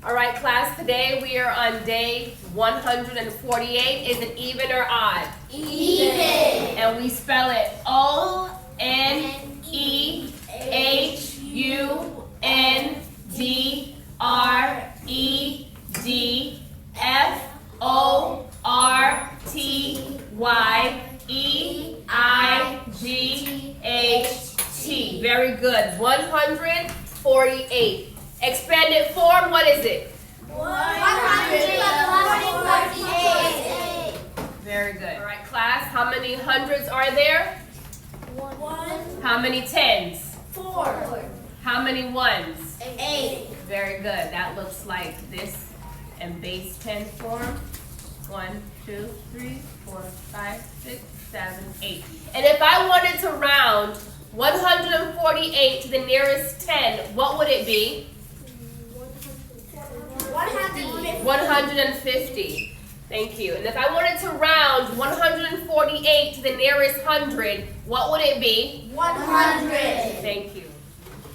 All right, class, today we are on day 148. Is it even or odd? Even. And we spell it O-N-E-H-U-N-D-R-E-D-F-O-R-T-Y-E-I-G-H-T. Very good. 148. Expanded form, what is it? 148. Very good. All right, class, how many hundreds are there? 1. How many tens? 4. How many ones? 8. Very good. That looks like this in base 10 form. 1, 2, 3, 4, 5, 6, 7, 8. And if I wanted to round 148 to the nearest 10, what would it be? 150. Thank you. And if I wanted to round 148 to the nearest 100, what would it be? 100. Thank you.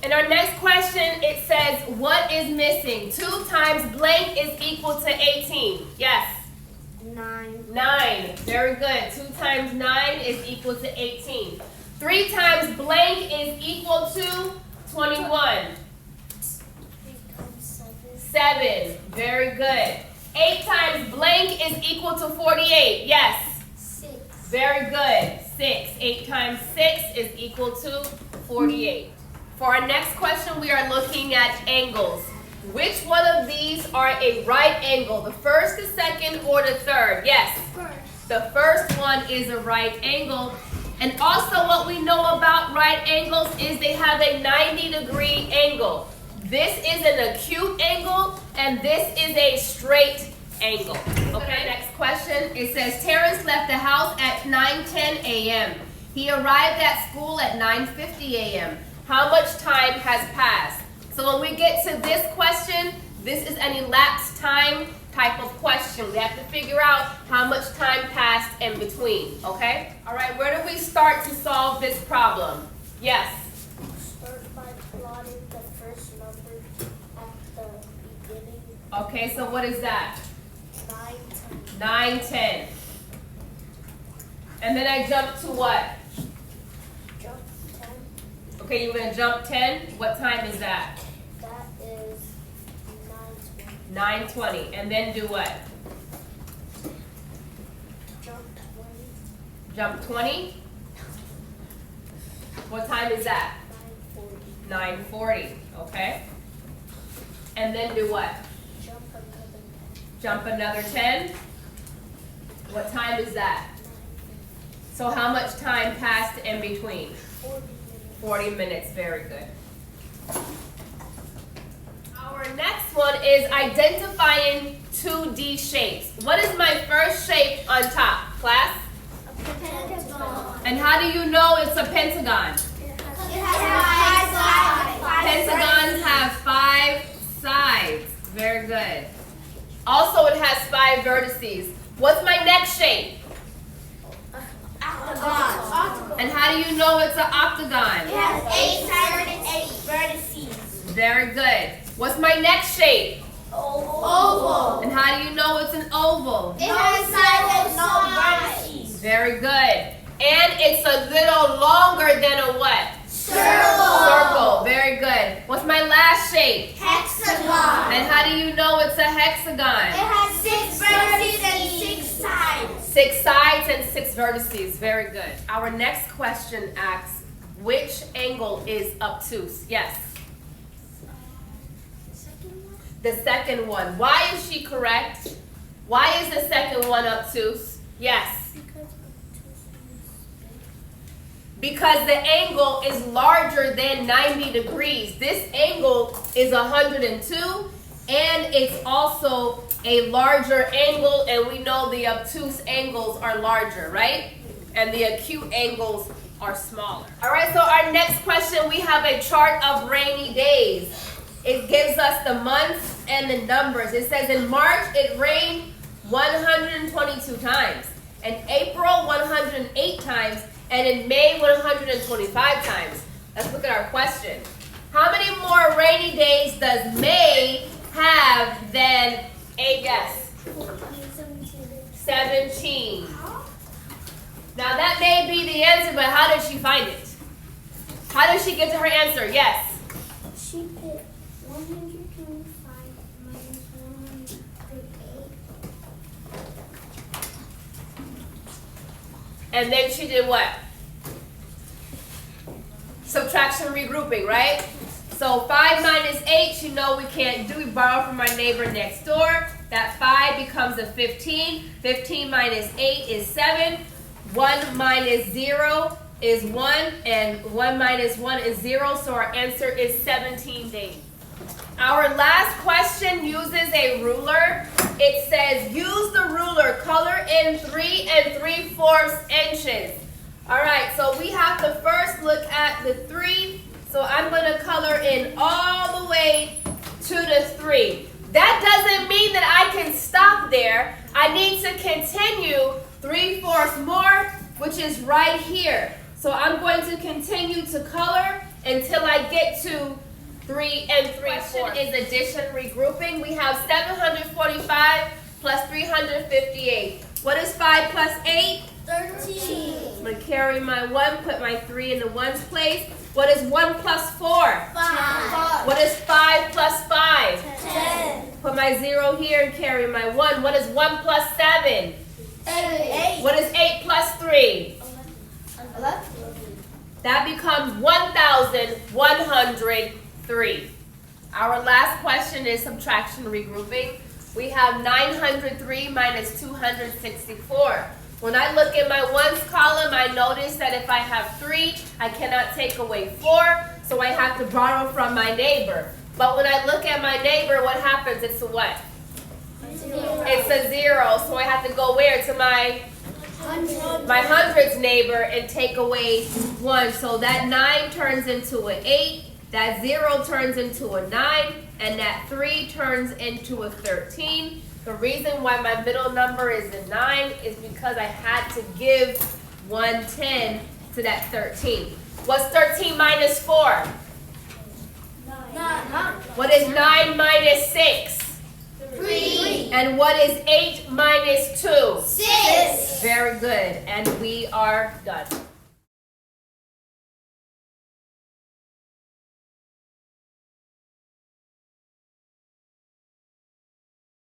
And our next question, it says, what is missing? 2 times blank is equal to 18. Yes? 9. 9. Very good. 2 times 9 is equal to 18. 3 times blank is equal to 21. 7. Very good. 8 times blank is equal to 48. Yes? 6. Very good. 6. 8 times 6 is equal to 48. For our next question, we are looking at angles. Which one of these are a right angle? The first, the second, or the third? Yes? The first one is a right angle. And also what we know about right angles is they have a 90-degree angle. This is an acute angle, and this is a straight angle. Okay, next question. It says, Terrence left the house at 9:10 a.m. He arrived at school at 9:50 a.m. How much time has passed? So when we get to this question, this is an elapsed time type of question. We have to figure out how much time passed in between, okay? All right, where do we start to solve this problem? Yes? Start by plotting the first number at the beginning. Okay, so what is that? 9, 10. 9, 10. And then I jump to what? Jump 10. Okay, you're going to jump 10. What time is that? That is 9, 20. 9:20. And then do what? Jump 20. Jump 20. What time is that? 9:40. 9:40. Okay. And then do what? Jump another 10. Jump another 10. What time is that? 9:50. So how much time passed in between? 40 minutes. 40 minutes. Very good. Our next one is identifying 2D shapes. What is my first shape on top, class? A pentagon. And how do you know it's a pentagon? It has 5 sides. Pentagons have 5 sides. Very good. Also, it has 5 vertices. What's my next shape? Octagon. And how do you know it's an octagon? It has 8 sides and 8 vertices. Very good. What's my next shape? Oval. And how do you know it's an oval? It has sides and no vertices. Very good. And it's a little longer than a what? Circle. Very good. What's my last shape? Hexagon. And how do you know it's a hexagon? It has 6 vertices and 6 sides. 6 sides and 6 vertices. Very good. Our next question asks, which angle is obtuse? Yes. The second one. Why is she correct? Why is the second one obtuse? Yes. Because the angle is larger than 90 degrees. This angle is 102, and it's also a larger angle, and we know the obtuse angles are larger, right? And the acute angles are smaller. All right, so our next question, we have a chart of rainy days. It gives us the months and the numbers. It says in March, it rained 122 times. In April, 108 times. And in May, 125 times. Let's look at our question. How many more rainy days does May have than a guess? 17. 17. Now that may be the answer, but how did she find it? How did she get to her answer? Yes. She put 125 minus 108. And then she did what? Subtraction, regrouping, right? So 5 minus 8, you know we can't do. We borrow from our neighbor next door. That 5 becomes a 15. 15 minus 8 is 7. 1 minus 0 is 1. And 1 minus 1 is 0. So our answer is 17 days. Our last question uses a ruler. It says, use the ruler, color in 3 3/4 inches. All right, so we have to first look at the 3. So I'm going to color in all the way to the 3. That doesn't mean that I can stop there. I need to continue 3/4 more, which is right here. So I'm going to continue to color until I get to 3 3/4. Question is addition, regrouping. We have 745 plus 358. What is 5 plus 8? 13. I'm going to carry my 1, put my 3 in the 1's place. What is 1 plus 4? 5. What is 5 plus 5? 10. Put my 0 here and carry my 1. What is 1 plus 7? 8. What is 8 plus 3? 11. That becomes 1,103. Our last question is subtraction, regrouping. We have 903 minus 264. When I look in my ones column, I notice that if I have 3, I cannot take away 4, so I have to borrow from my neighbor. But when I look at my neighbor, what happens? It's a what? 0. It's a 0, so I have to go where? To my hundreds neighbor and take away 1. So that 9 turns into an 8, that 0 turns into a 9, and that 3 turns into a 13. The reason why my middle number is a 9 is because I had to give 110 to that 13. What's 13 minus 4? 9. What is 9 minus 6? 3. And what is 8 minus 2? 6. Very good. And we are done.